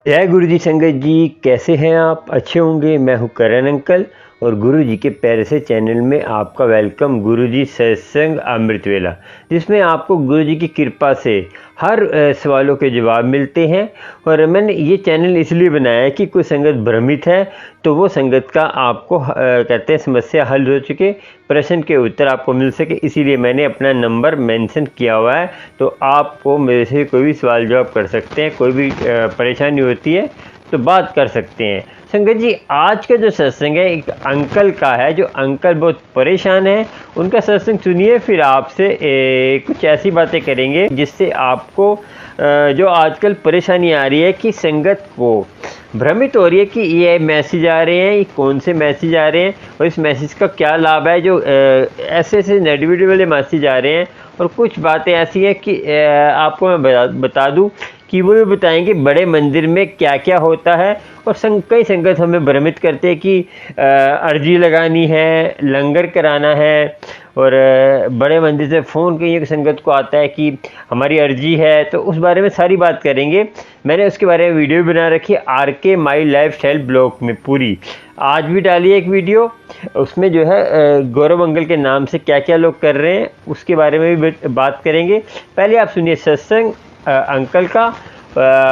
जय गुरु जी संगत जी, कैसे हैं आप? अच्छे होंगे। मैं हूं करण अंकल और गुरु जी के प्यारे से चैनल में आपका वेलकम। गुरु जी सत्संग अमृत वेला, जिसमें आपको गुरु जी की कृपा से हर सवालों के जवाब मिलते हैं। और मैंने ये चैनल इसलिए बनाया है कि कोई संगत भ्रमित है तो वो संगत का आपको कहते हैं समस्या हल हो चुके, प्रश्न के उत्तर आपको मिल सके, इसीलिए मैंने अपना नंबर मेंशन किया हुआ है। तो आपको मेरे से कोई भी सवाल जवाब कर सकते हैं, कोई भी परेशानी होती है तो बात कर सकते हैं। संगत जी, आज का जो सत्संग है एक अंकल का है, जो अंकल बहुत परेशान है। उनका सत्संग सुनिए, फिर आपसे कुछ ऐसी बातें करेंगे जिससे आपको जो आजकल परेशानी आ रही है कि संगत को भ्रमित हो रही है कि ये मैसेज आ रहे हैं, ये कौन से मैसेज आ रहे हैं और इस मैसेज का क्या लाभ है। जो ऐसे ऐसे नेगेटिविटी वाले मैसेज आ रहे हैं और कुछ बातें ऐसी हैं कि आपको मैं बता दूं कि वो भी बताएंगे बड़े मंदिर में क्या क्या होता है। और कई संगत हमें भ्रमित करते हैं कि अर्जी लगानी है, लंगर कराना है। और बड़े मंदिर से फ़ोन कई एक संगत को आता है कि हमारी अर्जी है, तो उस बारे में सारी बात करेंगे। मैंने उसके बारे में वीडियो बना रखी है RK my life style blog में पूरी। आज भी डाली है एक वीडियो, उसमें जो है गौरव अंकल के नाम से क्या क्या लोग कर रहे हैं उसके बारे में भी बात करेंगे। पहले आप सुनिए सत्संग अंकल का,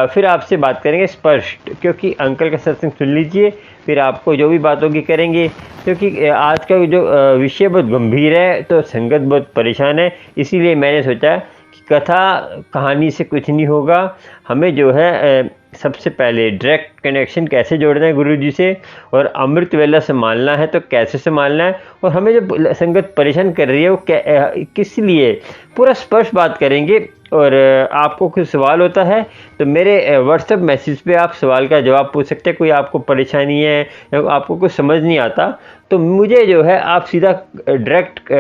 फिर आपसे बात करेंगे स्पष्ट, क्योंकि अंकल का सत्संग सुन लीजिए, फिर आपको जो भी बात होगी करेंगे। क्योंकि आज का जो विषय बहुत गंभीर है तो संगत बहुत परेशान है, इसीलिए मैंने सोचा कि कथा कहानी से कुछ नहीं होगा। हमें जो है सबसे पहले डायरेक्ट कनेक्शन कैसे जोड़ना है गुरु जी से, और अमृत वेला संभालना है तो कैसे संभालना है, और हमें जो संगत परेशान कर रही है वो किस लिए, पूरा स्पष्ट बात करेंगे। और आपको कुछ सवाल होता है तो मेरे व्हाट्सएप मैसेज पे आप सवाल का जवाब पूछ सकते हैं। कोई आपको परेशानी है या आपको कुछ समझ नहीं आता तो मुझे जो है आप सीधा डायरेक्ट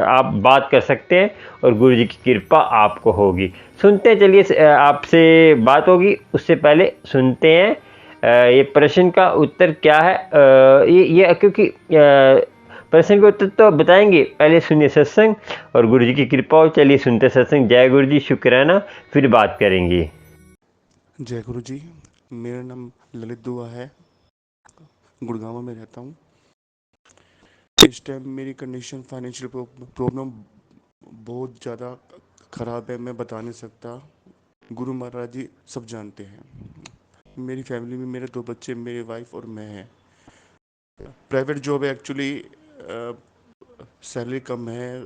आप बात कर सकते हैं और गुरु जी की कृपा आपको होगी। सुनते हैं, चलिए आपसे बात होगी। उससे पहले सुनते हैं ये प्रश्न का उत्तर क्या है। ये क्योंकि प्रश्न के उत्तर तो बताएंगे, पहले सुनिए सत्संग और गुरु जी की कृपा हो। चलिए सुनते सत्संग। जय गुरु जी, शुक्राना, फिर बात करेंगे। जय गुरु जी। मेरा नाम ललित दुआ है, गुड़गांव में रहता हूँ। इस टाइम मेरी कंडीशन फाइनेंशियल प्रॉब्लम बहुत ज़्यादा ख़राब है, मैं बता नहीं सकता। गुरु महाराज जी सब जानते हैं। मेरी फैमिली में मेरे 2 बच्चे, मेरी वाइफ और मैं हैं। प्राइवेट जॉब है एक्चुअली, सैलरी कम है।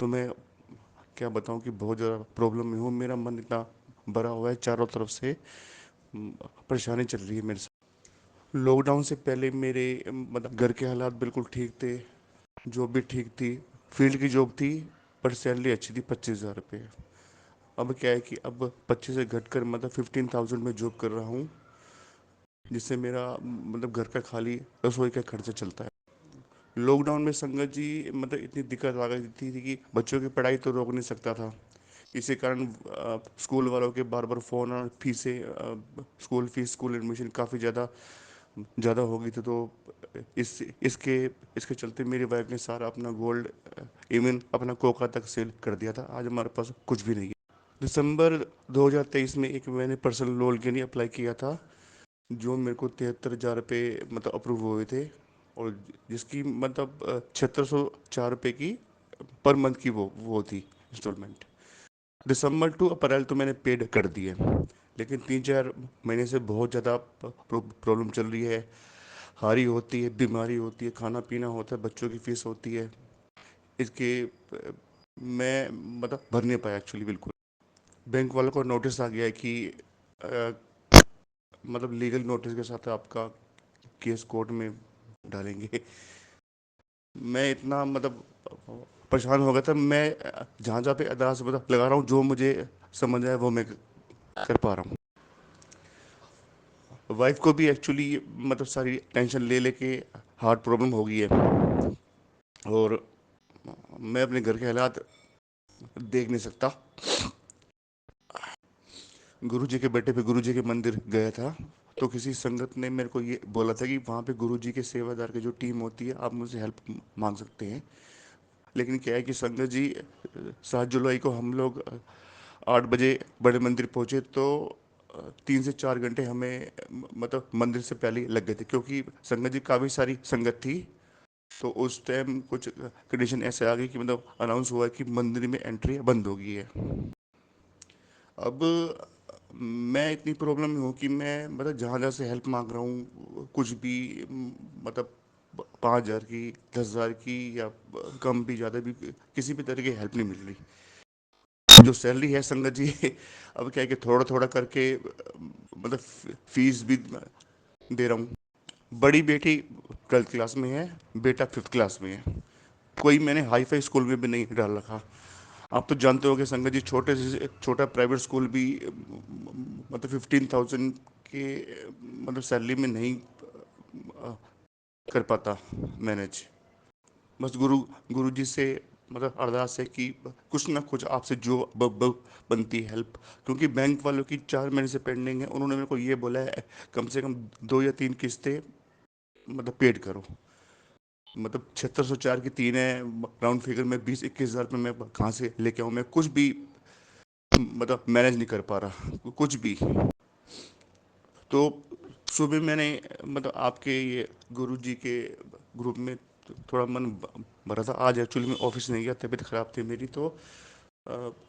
तो मैं क्या बताऊं कि बहुत ज़्यादा प्रॉब्लम में हूँ। मेरा मन इतना भरा हुआ है, चारों तरफ से परेशानी चल रही है मेरे साथ। लॉकडाउन से पहले मेरे मतलब घर के हालात बिल्कुल ठीक थे, जॉब भी ठीक थी, फील्ड की जॉब थी, पर सैलरी अच्छी थी, 25,000 रुपये। अब क्या है कि अब 25 से घटकर मतलब 15,000 में जॉब कर रहा हूँ, जिससे मेरा मतलब घर का खाली रसोई का खर्चा चलता है। लॉकडाउन में संगत जी मतलब इतनी दिक्कत आ गई थी कि बच्चों की पढ़ाई तो रोक नहीं सकता था। इसी कारण स्कूल वालों के बार बार फ़ोन और फीसें, स्कूल फीस, स्कूल एडमिशन काफ़ी ज़्यादा ज़्यादा हो गई थी। तो इस इसके इसके चलते मेरी वाइफ ने सारा अपना गोल्ड, इवन अपना कोका तक सेल कर दिया था। आज हमारे पास कुछ भी नहीं है। दिसंबर 2023 में एक मैंने पर्सनल लोन के लिए अप्लाई किया था, जो मेरे को 73,000 रुपये मतलब अप्रूव हुए थे, और जिसकी मतलब 7604 रुपये की पर मंथ की वो थी इंस्टॉलमेंट। दिसंबर टू अप्रैल तो मैंने पेड कर दिए, लेकिन 3-4 महीने से बहुत ज़्यादा प्रॉब्लम चल रही है। हारी होती है, बीमारी होती है, खाना पीना होता है, बच्चों की फीस होती है। इसके मैं मतलब भर नहीं पाया एक्चुअली बिल्कुल। बैंक वालों को नोटिस आ गया है कि अ, मतलब लीगल नोटिस के साथ आपका केस कोर्ट में डालेंगे। मैं इतना मतलब परेशान हो गया था। मैं जहाँ जहाँ पे अदालत मतलब लगा रहा हूँ, जो मुझे समझ आया वो मैं कर पा रहा हूँ। वाइफ को भी एक्चुअली मतलब सारी टेंशन ले लेके हार्ट प्रॉब्लम हो गई है, और मैं अपने घर के हालात देख नहीं सकता। गुरु जी के बेटे पे गुरु जी के मंदिर गया था, तो किसी संगत ने मेरे को ये बोला था कि वहाँ पे गुरु जी के सेवादार की जो टीम होती है, आप मुझसे हेल्प मांग सकते हैं। लेकिन क्या है कि संगत जी 7 जुलाई को हम लोग 8 बजे बड़े मंदिर पहुँचे, तो 3 से 4 घंटे हमें मतलब मंदिर से पहले ही लग गए थे, क्योंकि संगत जी काफ़ी सारी संगत थी। तो उस टाइम कुछ कंडीशन ऐसे आ गई कि मतलब अनाउंस हुआ कि मंदिर में एंट्री बंद हो गई है। अब मैं इतनी प्रॉब्लम में हूँ कि मैं मतलब जहाँ जहाँ से हेल्प मांग रहा हूँ, कुछ भी मतलब 5,000 की, 10,000 की, या कम भी ज़्यादा भी, किसी भी तरह की हेल्प नहीं मिल रही। जो सैलरी है संगत जी, अब क्या है कि थोड़ा थोड़ा करके मतलब फीस भी दे रहा हूँ। बड़ी बेटी 12th क्लास में है, बेटा 5th क्लास में है। कोई मैंने हाई फाई स्कूल में भी नहीं डाल रखा। आप तो जानते हो कि संगत जी छोटे से छोटा प्राइवेट स्कूल भी मतलब 15,000 के मतलब सैलरी में नहीं कर पाता मैनेज। बस गुरु जी से मतलब अरदास है कि कुछ ना कुछ आपसे जो बनती है हेल्प, क्योंकि बैंक वालों की 4 महीने से पेंडिंग है। उन्होंने मेरे को ये बोला है कम से कम 2 या 3 किस्तें मतलब पेड करो। मतलब 7604 की 3 है, राउंड फिगर में 20-21 हज़ार रुपये मैं कहाँ से लेके आऊँ? मैं कुछ भी मतलब मैनेज नहीं कर पा रहा, कुछ भी। तो सुबह मैंने मतलब आपके ये गुरु जी के ग्रुप में थोड़ा मन भरा था। आज एक्चुअली मैं ऑफिस नहीं गया, तबीयत ख़राब थी मेरी। तो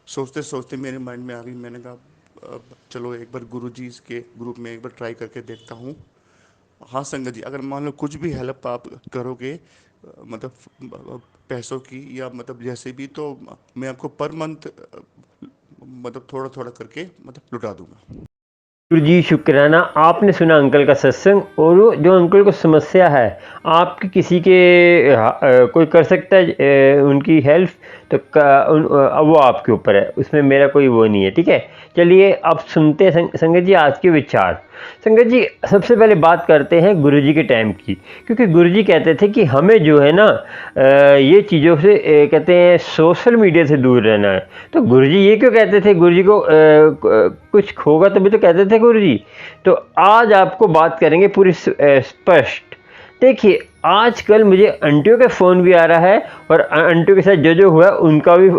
सोचते सोचते मेरे माइंड में आ गई, मैंने कहा चलो एक बार गुरु जी के ग्रुप में एक बार ट्राई करके देखता हूँ। हाँ संगत जी, अगर मान लो कुछ भी हेल्प आप करोगे मतलब पैसों की या मतलब जैसे भी, तो मैं आपको पर मंथ मतलब थोड़ा थोड़ा करके मतलब लुटा दूंगा। गुरु जी शुक्राना, आपने सुना अंकल का सत्संग। और वो जो अंकल को समस्या है, आपकी किसी के कोई कर सकता है उनकी हेल्प, तो वो आपके ऊपर है, उसमें मेरा कोई वो नहीं है। ठीक है, चलिए अब सुनते हैं संगत जी आज के विचार। संगत जी सबसे पहले बात करते हैं गुरु जी के टाइम की, क्योंकि गुरु जी कहते थे कि हमें जो है ना ये चीज़ों से कहते हैं सोशल मीडिया से दूर रहना है। तो गुरु जी ये क्यों कहते थे? गुरु जी को कुछ होगा तभी तो कहते थे गुरु जी। तो आज आपको बात करेंगे पूरी स्पष्ट। देखिए आजकल मुझे आंटियों का फ़ोन भी आ रहा है, और आंटियों के साथ जो जो हुआ उनका भी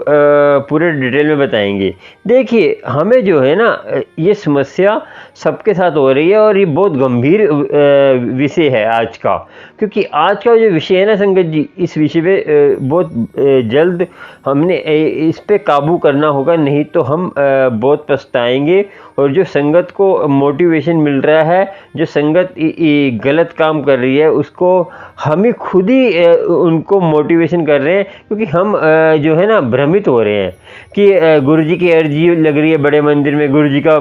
पूरे डिटेल में बताएंगे। देखिए हमें जो है ना ये समस्या सबके साथ हो रही है, और ये बहुत गंभीर विषय है आज का। क्योंकि आज का जो विषय है ना संगत जी, इस विषय पे बहुत जल्द हमने इस पे काबू करना होगा, नहीं तो हम बहुत पछताएंगे। और जो संगत को मोटिवेशन मिल रहा है, जो संगत गलत काम कर रही है, उसको हम ही खुद ही उनको मोटिवेशन कर रहे हैं। क्योंकि हम जो है ना भ्रमित हो रहे हैं कि गुरु जी की अर्जी लग रही है बड़े मंदिर में, गुरु जी का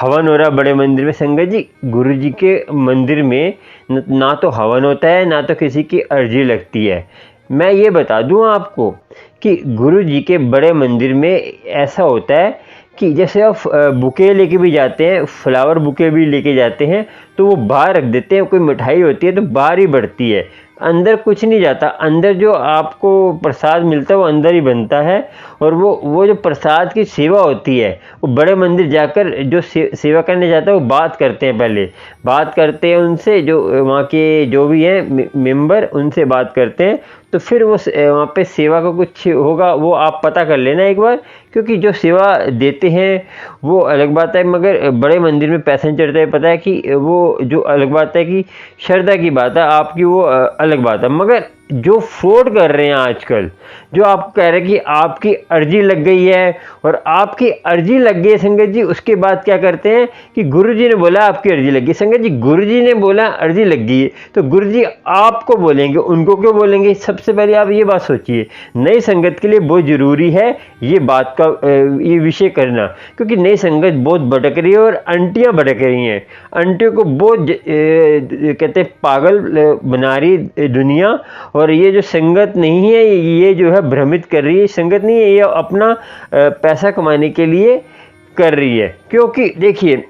हवन हो रहा है बड़े मंदिर में। संगत जी गुरु जी के मंदिर में ना तो हवन होता है, ना तो किसी की अर्जी लगती है। मैं ये बता दूं आपको कि गुरु जी के बड़े मंदिर में ऐसा होता है कि जैसे आप बुके लेके भी जाते हैं, फ्लावर बुके भी लेके जाते हैं, तो वो बाहर रख देते हैं। कोई मिठाई होती है तो बाहर ही बढ़ती है, अंदर कुछ नहीं जाता। अंदर जो आपको प्रसाद मिलता है वो अंदर ही बनता है। और वो जो प्रसाद की सेवा होती है, वो बड़े मंदिर जाकर जो सेवा करने जाता है वो बात करते हैं, पहले बात करते हैं उनसे, जो वहाँ के जो भी हैं मेंबर, उनसे बात करते हैं। तो फिर वो वहाँ पे सेवा का कुछ होगा, वो आप पता कर लेना एक बार। क्योंकि जो सेवा देते हैं वो अलग बात है, मगर बड़े मंदिर में पैसा नहीं चढ़ता है, पता है कि वो जो अलग बात है कि श्रद्धा की बात है आपकी, वो अलग बात है। मगर जो फ्रॉड कर रहे हैं आजकल, जो आपको कह रहे हैं कि आपकी अर्जी लग गई है, और आपकी अर्जी लग गई है संगत जी, उसके बाद क्या करते हैं कि गुरुजी ने बोला आपकी अर्जी लग गई। संगत जी गुरुजी ने बोला अर्जी लग गई है, तो गुरुजी आपको बोलेंगे, उनको क्यों बोलेंगे? सबसे पहले आप ये बात सोचिए। नई संगत के लिए बहुत ज़रूरी है ये बात का ये विषय करना, क्योंकि नई संगत बहुत भटक रही है, और आंटियाँ भटक रही हैं। आंटियों को बहुत कहते हैं पागल बना रही दुनिया। और ये जो संगत नहीं है, ये जो है भ्रमित कर रही है। संगत नहीं है, ये अपना पैसा कमाने के लिए कर रही है। क्योंकि देखिए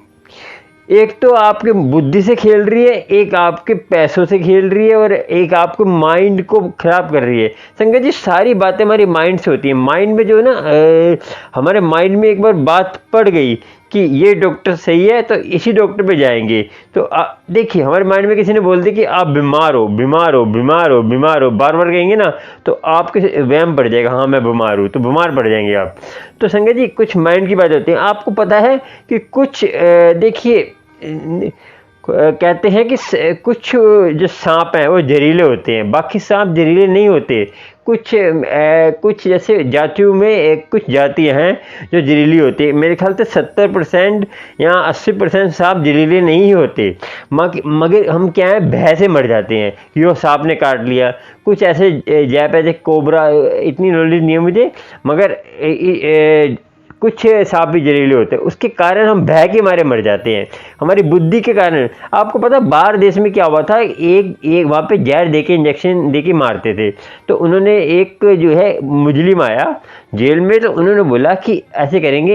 एक तो आपके बुद्धि से खेल रही है, एक आपके पैसों से खेल रही है, और एक आपको माइंड को खराब कर रही है। संगत जी सारी बातें हमारी माइंड से होती हैं। माइंड में जो है ना हमारे माइंड में एक बार बात पड़ गई कि ये डॉक्टर सही है तो इसी डॉक्टर पे जाएंगे। तो देखिए हमारे माइंड में किसी ने बोल दिया कि आप बीमार हो बीमार हो बीमार हो बीमार हो, बार बार कहेंगे ना तो आपके वहम पड़ जाएगा, हाँ मैं बीमार हूँ, तो बीमार पड़ जाएंगे आप। तो संगत जी कुछ माइंड की बात होती है। आपको पता है कि कुछ देखिए कहते हैं कि कुछ जो सांप हैं वो जहरीले होते हैं, बाकी सांप जहरीले नहीं होते। कुछ जैसे जातियों में कुछ जातियां हैं जो जहरीली होती है। मेरे ख्याल से 70% या 80% सांप जहरीले नहीं होते, मगर हम क्या है भय से मर जाते हैं कि वो सांप ने काट लिया। कुछ ऐसे जैप है जैसे कोबरा, इतनी नॉलेज नहीं है मुझे, मगर कुछ सांप भी जहरीले होते हैं, उसके कारण हम भय के मारे मर जाते हैं, हमारी बुद्धि के कारण। आपको पता बाहर देश में क्या हुआ था, एक वहाँ पे जहर देके इंजेक्शन देके मारते थे। तो उन्होंने एक जो है मुजरिम आया जेल में, तो उन्होंने बोला कि ऐसे करेंगे,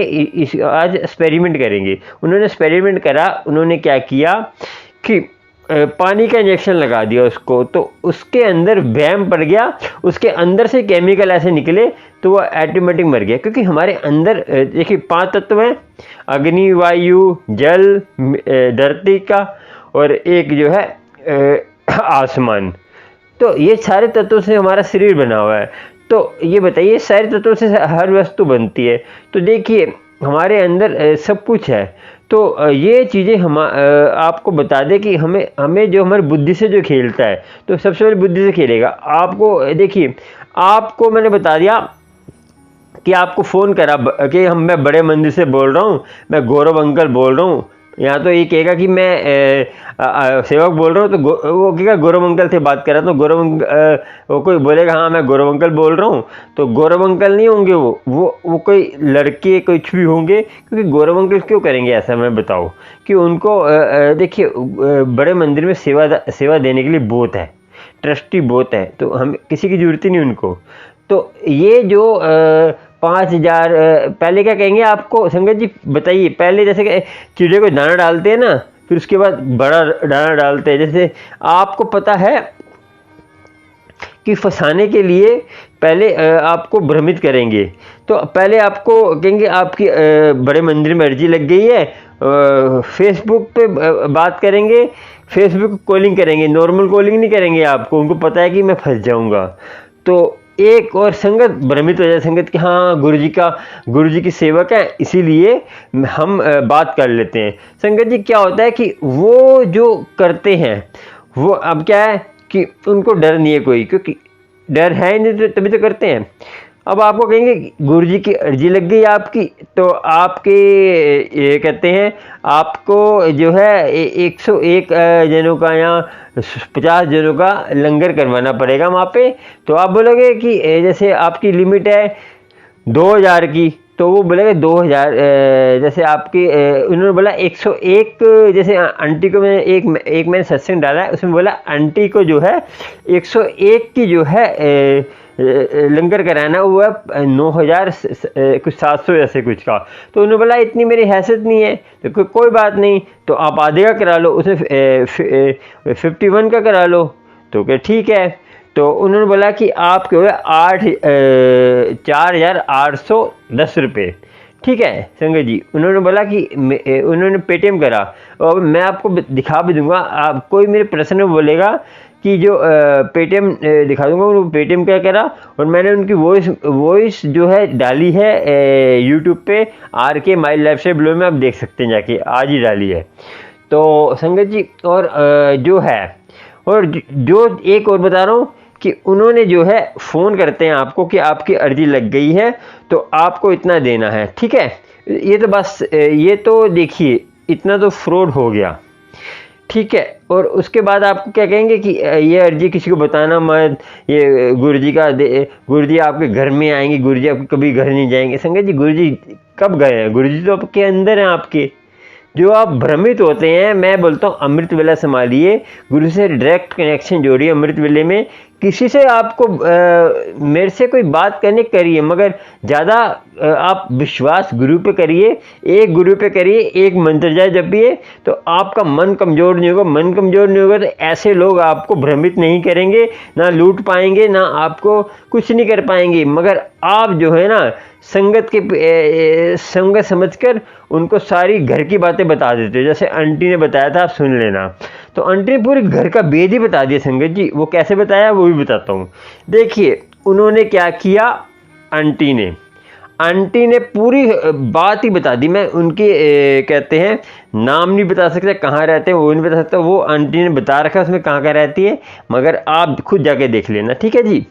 आज एक्सपेरिमेंट करेंगे। उन्होंने एक्सपेरिमेंट करा, उन्होंने क्या किया कि पानी का इंजेक्शन लगा दिया उसको, तो उसके अंदर वहम पड़ गया, उसके अंदर से केमिकल ऐसे निकले तो वो ऑटोमेटिक मर गया। क्योंकि हमारे अंदर देखिए 5 तत्व हैं, अग्नि, वायु, जल, धरती का, और एक जो है आसमान। तो ये सारे तत्वों से हमारा शरीर बना हुआ है। तो ये बताइए सारे तत्वों से हर वस्तु बनती है, तो देखिए हमारे अंदर सब कुछ है। तो ये चीज़ें हम आपको बता दें कि हमें जो हमारी बुद्धि से जो खेलता है, तो सबसे पहले बुद्धि से खेलेगा। आपको देखिए, आपको मैंने बता दिया कि आपको फ़ोन करा कि मैं बड़े मंदिर से बोल रहा हूँ, मैं गौरव अंकल बोल रहा हूँ। यहाँ तो ये कहेगा कि मैं सेवक बोल रहा हूँ, तो वो कहेगा गौरव अंकल से बात कर रहा, तो वो कोई बोलेगा हाँ मैं गौरव अंकल बोल रहा हूँ, तो गौरव अंकल नहीं होंगे, वो कोई लड़के कुछ भी होंगे। क्योंकि गौरव अंकल क्यों करेंगे ऐसा, मैं बताओ कि उनको देखिए बड़े मंदिर में सेवा देने के लिए बहुत है, ट्रस्टी बहुत है, तो हम किसी की जरूरत ही नहीं उनको। तो ये जो 5,000 पहले क्या कहेंगे आपको संगत जी बताइए, पहले जैसे कि चिड़िया को दाना डालते हैं ना, फिर उसके बाद बड़ा दाना डालते हैं। जैसे आपको पता है कि फंसाने के लिए पहले आपको भ्रमित करेंगे, तो पहले आपको कहेंगे आपकी बड़े मंदिर में अर्जी लग गई है, फेसबुक पे बात करेंगे, फेसबुक कॉलिंग करेंगे, नॉर्मल कॉलिंग नहीं करेंगे आपको, उनको पता है कि मैं फंस जाऊंगा। तो एक और संगत भ्रमित हो जाए संगत कि हाँ गुरु जी की सेवक है, इसीलिए हम बात कर लेते हैं। संगत जी क्या होता है कि वो जो करते हैं वो अब क्या है कि उनको डर नहीं है कोई, क्योंकि डर है नहीं तो तभी तो करते हैं। अब आपको कहेंगे गुरु जी की अर्जी लग गई आपकी, तो आपके ये कहते हैं आपको जो है 101 जनों का या 50 जनों का लंगर करवाना पड़ेगा वहाँ पे। तो आप बोलोगे कि जैसे आपकी लिमिट है 2000 की, तो वो बोलेगा 2000 जैसे आपकी उन्होंने बोला 101, जैसे आंटी को मैंने सत्संग डाला है, उसमें बोला आंटी को जो है 101 की जो है लंगर कराना हुआ 9,000 कुछ 700 ऐसे कुछ का। तो उन्होंने बोला इतनी मेरी हैसियत नहीं है, तो कोई बात नहीं, तो आप आधे का करा लो, उसमें 51 का करा लो, तो क्या ठीक है। तो उन्होंने बोला कि आपके हुए 4,810 रुपये, ठीक है संगत जी। उन्होंने बोला कि उन्होंने पेटीएम करा, और मैं आपको दिखा भी दूंगा। आप कोई मेरे प्रश्न में बोलेगा कि जो पेटीएम दिखा दूंगा, उन्होंने पेटीएम क्या करा, और मैंने उनकी वॉइस जो है डाली है यूट्यूब पे RK माई लाइफस्टाइल ब्लॉग में, आप देख सकते हैं जाके, आज ही डाली है। तो संगत जी और जो है, और जो एक और बता रहा हूँ कि उन्होंने जो है फ़ोन करते हैं आपको कि आपकी अर्जी लग गई है तो आपको इतना देना है, ठीक है। ये तो बस ये तो देखिए इतना तो फ्रॉड हो गया, ठीक है। और उसके बाद आपको क्या कहेंगे कि ये अर्जी किसी को बताना मत, ये गुरु जी आपके घर में आएंगे, गुरु जी आपके कभी घर नहीं जाएंगे। संगत जी गुरु जी कब गए हैं, गुरु जी तो आपके अंदर हैं आपके। जो आप भ्रमित होते हैं, मैं बोलता हूँ अमृत वेला संभालिए, गुरु से डायरेक्ट कनेक्शन जोड़िए अमृत वेले में। किसी से आपको मेरे से कोई बात करने करिए, मगर ज़्यादा आप विश्वास गुरु पे करिए, एक गुरु पे करिए, एक मंत्र जाए जपिए, तो आपका मन कमज़ोर नहीं होगा। मन कमज़ोर नहीं होगा तो ऐसे लोग आपको भ्रमित नहीं करेंगे, ना लूट पाएंगे, ना आपको कुछ नहीं कर पाएंगे। मगर आप जो है ना संगत समझकर उनको सारी घर की बातें बता देते हो। जैसे आंटी ने बताया था, आप सुन लेना। तो आंटी ने पूरे घर का भेद ही बता दिया संगत जी। वो कैसे बताया वो भी बताता हूँ। देखिए उन्होंने क्या किया, आंटी ने पूरी बात ही बता दी। मैं उनके कहते हैं नाम नहीं बता सकता, कहाँ रहते हैं वो नहीं बता सकता। वो आंटी ने बता रखा है उसमें कहाँ रहती है, मगर आप खुद जाके देख लेना, ठीक है जी।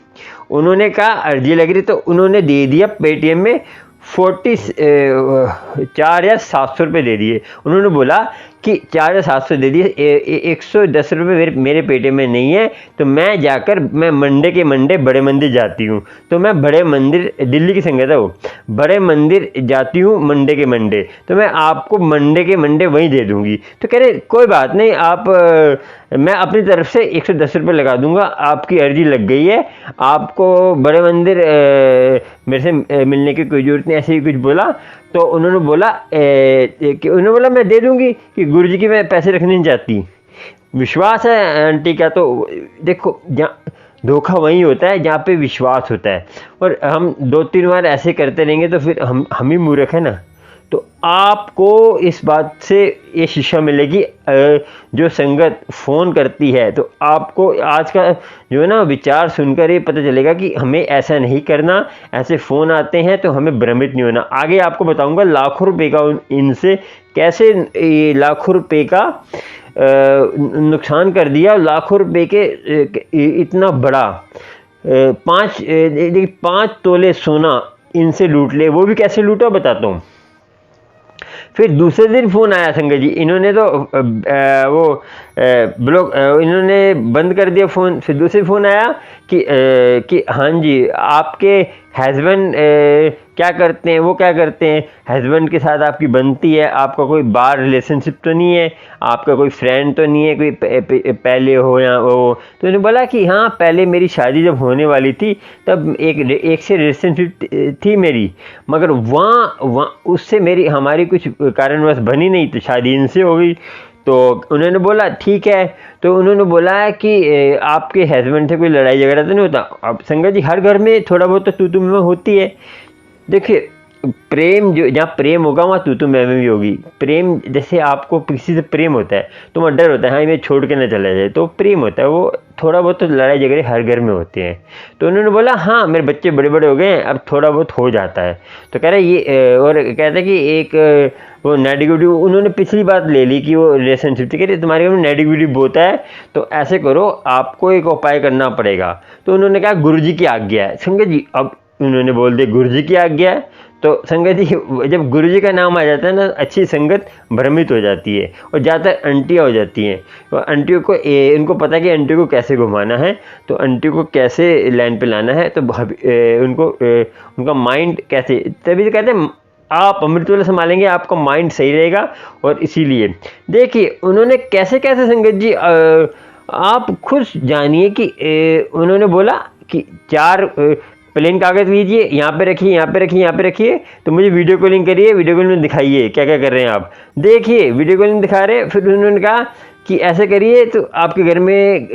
उन्होंने कहा अर्जी लग रही, तो उन्होंने दे दिया पेटीएम में 4,700 दे दिए। उन्होंने बोला कि 4,700 दे दिए, 110 रुपये मेरे पेटीएम में नहीं है, तो मैं मंडे के मंडे बड़े मंदिर जाती हूँ। तो मैं बड़े मंदिर, दिल्ली की संगत है वो, बड़े मंदिर जाती हूँ मंडे के मंडे, तो मैं आपको मंडे के मंडे वहीं दे दूँगी। तो कह रहे कोई बात नहीं, आप मैं अपनी तरफ से 110 रुपये लगा दूंगा, आपकी अर्जी लग गई है, आपको बड़े मंदिर मेरे से मिलने की कोई ज़रूरत नहीं, ऐसे ही कुछ बोला। तो उन्होंने बोला मैं दे दूंगी कि गुरुजी की मैं पैसे रखने नहीं चाहती। विश्वास है आंटी का। तो देखो धोखा वहीं होता है जहाँ पे विश्वास होता है, और हम 2-3 बार ऐसे करते रहेंगे तो फिर हम ही मूर्ख है ना। तो आपको इस बात से ये शिक्षा मिलेगी, जो संगत फ़ोन करती है तो आपको आज का जो है ना विचार सुनकर ये पता चलेगा कि हमें ऐसा नहीं करना। ऐसे फ़ोन आते हैं तो हमें भ्रमित नहीं होना। आगे आपको बताऊंगा लाखों रुपए का इनसे कैसे ये लाखों रुपए का नुकसान कर दिया। लाखों रुपए के इतना बड़ा 5 तोले सोना इनसे लूट ले। वो भी कैसे लूटा बताता हूँ। फिर दूसरे दिन फ़ोन आया संगत जी, इन्होंने तो ब्लॉक इन्होंने बंद कर दिया फ़ोन। फिर दूसरे फ़ोन आया कि हाँ जी आपके हस्बैंड क्या करते हैं, वो क्या करते हैं, हस्बैंड के साथ आपकी बनती है, आपका कोई बार रिलेशनशिप तो नहीं है, आपका कोई फ्रेंड तो नहीं है, कोई पहले हो या वो। तो उन्होंने बोला कि हाँ पहले मेरी शादी जब होने वाली थी तब एक से रिलेशनशिप थी मेरी, मगर वहाँ उससे हमारी कुछ कारणवश बनी नहीं, तो शादी इनसे हो गई। तो उन्होंने बोला ठीक है। तो उन्होंने बोला है कि आपके हस्बैंड से कोई लड़ाई झगड़ा तो नहीं होता। अब संगत जी हर घर में थोड़ा बहुत तो तू में होती है। देखिए प्रेम, जो जहाँ प्रेम होगा वहाँ तू मैं भी होगी। प्रेम जैसे आपको किसी से प्रेम होता है तो वहाँ डर होता है हाँ मैं छोड़ के ना चला जाए, तो प्रेम होता है। वो थोड़ा बहुत तो लड़ाई झगड़े हर घर में होते हैं। तो उन्होंने बोला हाँ मेरे बच्चे बड़े बड़े हो गए हैं, अब थोड़ा बहुत हो जाता है। तो कह रहे ये और कहता है कि एक वो नेगेटिव उन्होंने पिछली बात ले ली कि वो रिलेशनशिप थी। कह रहे तुम्हारे घर में नेगेटिविटी बहुत है, तो ऐसे करो आपको एक उपाय करना पड़ेगा। तो उन्होंने कहा गुरुजी की आज्ञा है। संगत जी अब उन्होंने बोल दिया गुरुजी की आज्ञा है। तो संगत जी जब गुरुजी का नाम आ जाता है ना, अच्छी संगत भ्रमित हो जाती है और ज़्यादातर आंटियाँ हो जाती हैं। तो आंटियों को उनको पता है कि आंटी को कैसे घुमाना है, तो आंटी को कैसे लाइन पे लाना है, तो उनको उनका माइंड कैसे, तभी तो कहते हैं आप अमृतवेला संभालेंगे आपका माइंड सही रहेगा। और इसीलिए देखिए उन्होंने कैसे कैसे संगत जी आप खुद जानिए कि उन्होंने बोला कि 4 प्लेन कागज़ लीजिए, यहाँ पे रखिए, यहाँ पे रखिए, यहाँ पे रखिए, तो मुझे वीडियो कॉलिंग करिए, वीडियो कॉलिंग में दिखाइए क्या क्या कर रहे हैं आप, देखिए वीडियो कॉलिंग दिखा रहे हैं। फिर उन्होंने कहा कि ऐसे करिए तो आपके घर में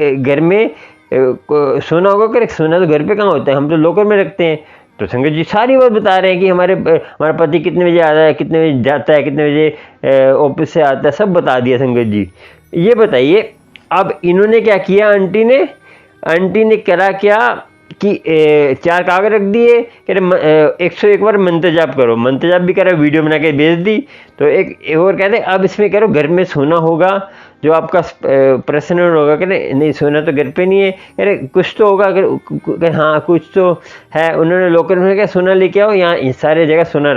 सोना होगा। करेक्ट, सोना तो घर पे कहाँ होता है, हम तो लॉकर में रखते हैं। तो संगत जी सारी बात बता रहे हैं कि हमारा पति कितने बजे आता है, कितने बजे जाता है, कितने बजे ऑफिस से आता है, सब बता दिया संगत जी। ये बताइए अब इन्होंने क्या किया, आंटी ने करा क्या कि 4 कागज रख दिए, कह रहे 101 बार मंत्र जाप करो। मंत्र जाप भी करा, वीडियो बना के भेज दी। तो एक और कहते हैं अब इसमें करो घर में सोना होगा जो आपका प्रश्न होगा। कह रहे नहीं सोना तो घर पे नहीं है। कह रहे कुछ तो होगा, अगर हाँ कुछ तो है। उन्होंने लोकल में क्या सोना लेके आओ, यहाँ सारे जगह सोना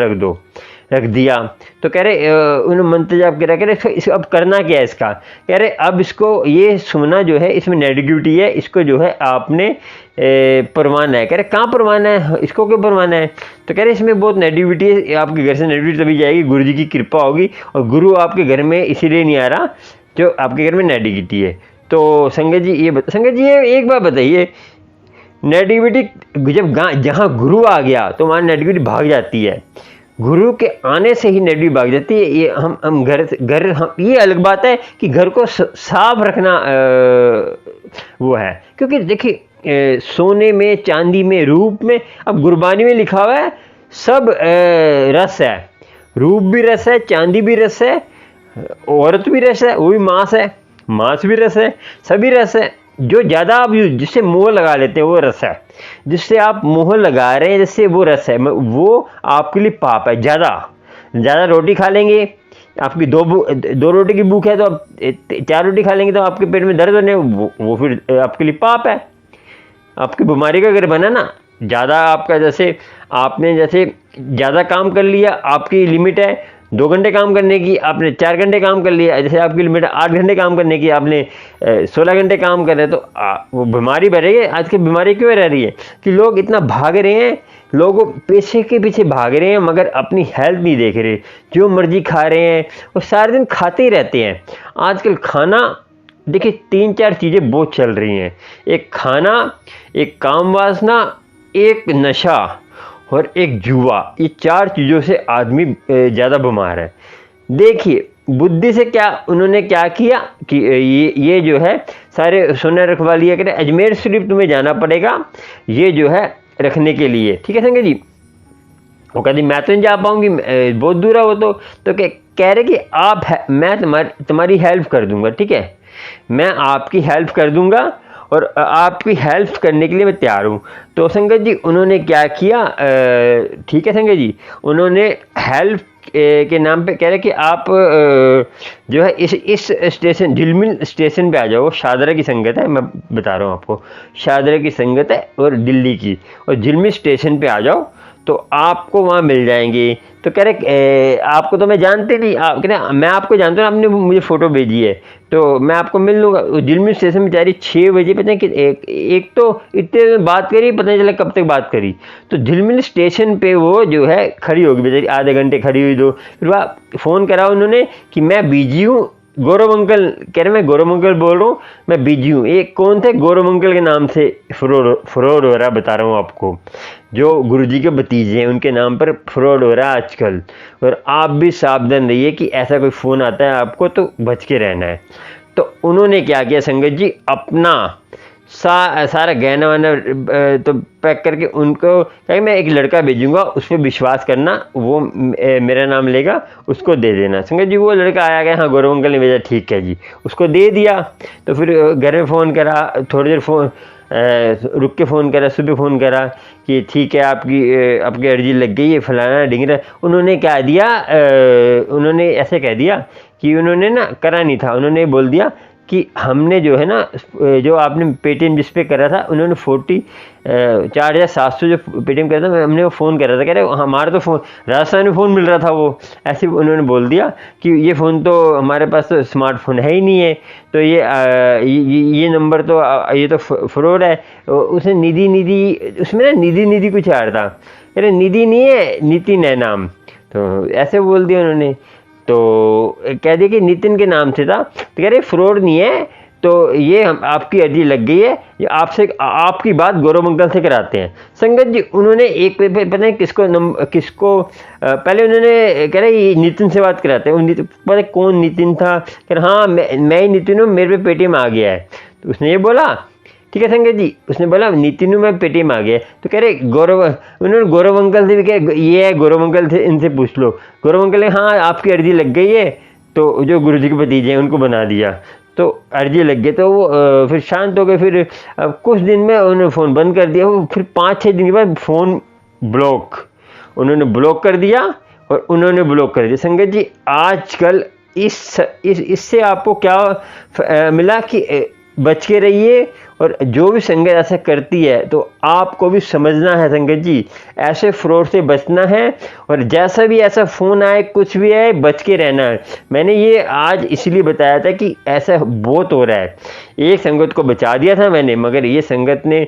रख दिया। तो कह रहे उन्होंने मंत्र जाप करा। कह रहे अब करना क्या है इसका, कह रहे अब इसको ये सोना जो है इसमें नेगेटिविटी है, इसको जो है आपने परवाना है। कह रहे कहाँ परवाना है, इसको क्यों परवाना है। तो कह रहे इसमें बहुत नेगेटिविटी है, आपके घर से नेगेटिविटी तभी जाएगी, गुरु जी की कृपा होगी, और गुरु आपके घर में इसीलिए नहीं आ रहा जो आपके घर में नेगेटिविटी है। तो संगत जी ये एक बात बताइए, नेगेटिविटी जब जहाँ गुरु आ गया तो वहाँ नेगेटिविटी भाग जाती है। गुरु के आने से ही नेगेटिव भाग जाती है। ये हम घर ये अलग बात है कि घर को साफ रखना वो है, क्योंकि देखिए सोने में, चांदी में, रूप में, अब गुरबानी में लिखा हुआ है सब रस है, रूप भी रस है, चांदी भी रस है, औरत भी रस है, वो भी मांस है, मांस भी रस है, सभी रस है। जो ज़्यादा आप जिससे मोह लगा लेते हैं वो रस है, जिससे आप मोह लगा रहे हैं जिससे वो रस है, वो आपके लिए पाप है। ज़्यादा रोटी खा लेंगे, आपकी दो रोटी की भूख है तो आप 4 रोटी खा लेंगे तो आपके पेट में दर्द होने, वो फिर आपके लिए पाप है। आपकी बीमारी का घर बना ना, ज़्यादा आपका जैसे आपने ज़्यादा काम कर लिया, आपकी लिमिट है 2 घंटे काम करने की, आपने 4 घंटे काम कर लिया, जैसे आपकी लिमिट 8 घंटे काम करने की, आपने 16 घंटे काम कर रहे तो वो बीमारी बढ़ेगी। आज की बीमारी क्यों रह रही है कि लोग इतना भाग रहे हैं, लोग पैसे के पीछे भाग रहे हैं मगर अपनी हेल्थ नहीं देख रहे, जो मर्जी खा रहे हैं और सारे दिन खाते ही रहते हैं। आजकल खाना देखिए 3-4 चीज़ें बहुत चल रही हैं, एक खाना, एक काम वासना, एक नशा और एक जुआ। ये 4 चीज़ों से आदमी ज़्यादा बीमार है। देखिए बुद्धि से क्या उन्होंने क्या किया कि ये जो है सारे सोने रखवा लिया करें, अजमेर शरीफ तुम्हें जाना पड़ेगा ये जो है रखने के लिए, ठीक है संजय जी। वो कहती मैं तो नहीं जा पाऊंगी, बहुत दूर है वो तो कह रहे कि मैं तुम्हारी हेल्प कर दूंगा, ठीक है, मैं आपकी हेल्प कर दूंगा और आपकी हेल्प करने के लिए मैं तैयार हूँ। तो संगत जी उन्होंने क्या किया, ठीक है संगत जी, उन्होंने हेल्प के नाम पे कह रहे कि आप जो है इस स्टेशन झिलमिल स्टेशन पे आ जाओ। शादरा की संगत है, मैं बता रहा हूँ आपको, शादरा की संगत है और दिल्ली की, और झिलमिल स्टेशन पे आ जाओ तो आपको वहाँ मिल जाएंगे। तो कह रहे आपको तो मैं जानते नहीं, आप कह रहे मैं आपको जानता हूँ, आपने मुझे फ़ोटो भेजी है तो मैं आपको मिल लूँगा। झिलमिल स्टेशन में बेचारी 6 बजे, पता है कि एक तो इतने बात करी, पता नहीं चला कब तक बात करी। तो झिलमिल स्टेशन पे वो जो है खड़ी होगी बेचारी, आधे घंटे खड़ी हुई, दो फिर वह फ़ोन करा उन्होंने कि मैं बिजी हूँ। गौरव अंकल कह रहे मैं गौरव अंकल बोल रहा हूँ, मैं बिजी हूँ। ये कौन थे? गौरव अंकल के नाम से फ्रॉड हो रहा, बता रहा हूँ आपको, जो गुरुजी के भतीजे हैं उनके नाम पर फ्रॉड हो रहा है आजकल। और आप भी सावधान रहिए कि ऐसा कोई फ़ोन आता है आपको तो बच के रहना है। तो उन्होंने क्या किया संगत जी, अपना सारा गहना वाना तो पैक करके उनको कहा मैं एक लड़का भेजूंगा, उस पर विश्वास करना, वो मेरा नाम लेगा, उसको दे देना। संगत जी वो लड़का आया गया, हाँ गौरव अंकल ने भेजा, ठीक है जी, उसको दे दिया। तो फिर घर में फ़ोन करा, थोड़ी देर फ़ोन रुक के फ़ोन करा, सुबह फ़ोन करा कि ठीक है आपकी अर्जी लग गई है, फलाना ढिंगरा। उन्होंने क्या दिया, उन्होंने ऐसे कह दिया कि उन्होंने ना करा नहीं था, उन्होंने बोल दिया कि हमने जो है ना, जो आपने पेटीएम जिस पे करा था, उन्होंने 4,700 जो पेटीएम करा था, हमने वो फ़ोन करा था, कह रहे हमारा तो फ़ोन राजस्थान में फ़ोन मिल रहा था, वो ऐसे उन्होंने बोल दिया कि ये फ़ोन तो हमारे पास तो स्मार्टफोन है ही नहीं है, तो ये नंबर तो ये तो फ्रॉड है। उसने निधि उसमें ना निधि कुछ आ रहा था, कह रहे निधि नहीं है, नितिन है नाम, तो ऐसे बोल दिया उन्होंने। तो कह दिया कि नितिन के नाम से था, तो कह रहे फ्रॉड नहीं है, तो ये आपकी अर्जी लग गई है, ये आपकी बात गौरव अंकल से कराते हैं। संगत जी उन्होंने एक पता नहीं किसको पहले उन्होंने कह रहे ये नितिन से बात कराते हैं, पता नहीं कौन नितिन था, कह रहे हाँ मैं ही नितिन हूँ, मेरे पे पेटीएम आ गया है। तो उसने ये बोला ठीक है संगत जी, उसने बोला नितिन में पेटीएम आ गया। तो कह रहे उन्होंने गौरव अंकल से भी कहा ये है गौरव अंकल से, इनसे पूछ लो। गौरव अंकल ने हाँ आपकी अर्जी लग गई है, तो जो गुरुजी के भतीजे हैं उनको बना दिया, तो अर्जी लग गई। तो वो फिर शांत हो गए। फिर कुछ दिन में उन्होंने फ़ोन बंद कर दिया, वो फिर 5-6 दिन के बाद फ़ोन उन्होंने ब्लॉक कर दिया और उन्होंने ब्लॉक कर दिया। संगत जी आजकल इससे आपको क्या मिला कि बच के रहिए, और जो भी संगत ऐसा करती है तो आपको भी समझना है संगत जी, ऐसे फ्रॉड से बचना है, और जैसा भी ऐसा फ़ोन आए कुछ भी आए बच के रहना है। मैंने ये आज इसलिए बताया था कि ऐसा बहुत हो रहा है। एक संगत को बचा दिया था मैंने, मगर ये संगत ने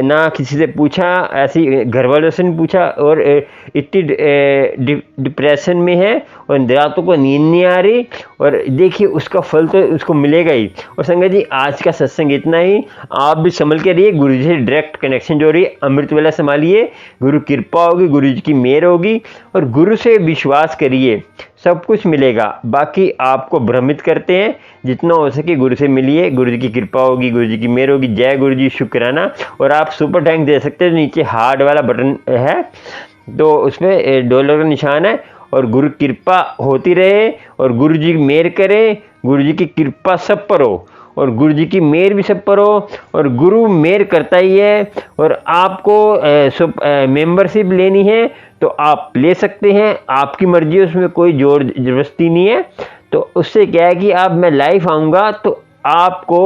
ना किसी से पूछा, ऐसी घर वालों से नहीं पूछा, और इतनी डिप्रेशन में है और रातों को नींद नहीं आ रही, और देखिए उसका फल तो उसको मिलेगा ही। और संगत जी आज का सत्संग इतना ही। ही आप भी संभल के रहिए। गुरु जी से डायरेक्ट कनेक्शन जो रही है अमृत वेला संभालिए, गुरु कृपा होगी, गुरु जी की मेहर होगी और गुरु से विश्वास करिए, सब कुछ मिलेगा। बाकी आपको भ्रमित करते हैं, जितना हो सके गुरु से मिलिए, गुरु जी की कृपा होगी, गुरु जी की मेहर होगी। जय गुरु जी, शुक्राना। और आप सुपर थैंक दे सकते हैं, नीचे हार्ट वाला बटन है तो उसमें डॉलर का निशान है। और गुरु कृपा होती रहे और गुरु जी मेहर करें, गुरु जी की कृपा सब पर हो और गुरु जी की मेहर भी सब पर हो। और गुरु मेहर करता ही है। और आपको मेंबरशिप लेनी है तो आप ले सकते हैं, आपकी मर्जी है, उसमें कोई जोर जबरदस्ती नहीं है। तो उससे क्या है कि आप मैं लाइव आऊँगा तो आपको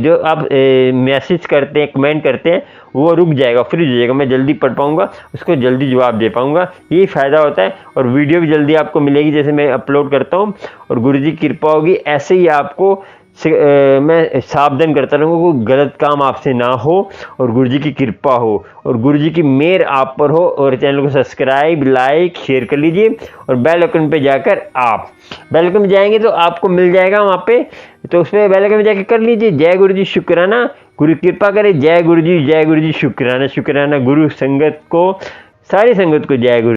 जो आप मैसेज करते हैं, कमेंट करते हैं, वो रुक जाएगा, फ्रीज हो जाएगा, मैं जल्दी पढ़ पाऊँगा, उसको जल्दी जवाब दे पाऊँगा। यही फ़ायदा होता है। और वीडियो भी जल्दी आपको मिलेगी जैसे मैं अपलोड करता हूँ। और गुरु जी की कृपा होगी, ऐसे ही आपको मैं सावधान करता रहूँगा, कोई गलत काम आपसे ना हो और गुरु जी की कृपा हो और गुरु जी की मेहर आप पर हो। और चैनल को सब्सक्राइब, लाइक, शेयर कर लीजिए। और बेल आइकन पे जाकर आप बेल आइकन में जाएंगे तो आपको मिल जाएगा वहाँ पे, तो उसमें बेल आइकन में जाकर कर लीजिए। जय गुरु जी, शुक्राना, गुरु कृपा करे। जय गुरु जी, जय गुरु जी, शुक्राना शुक्राना। गुरु संगत को, सारी संगत को जय गुरु।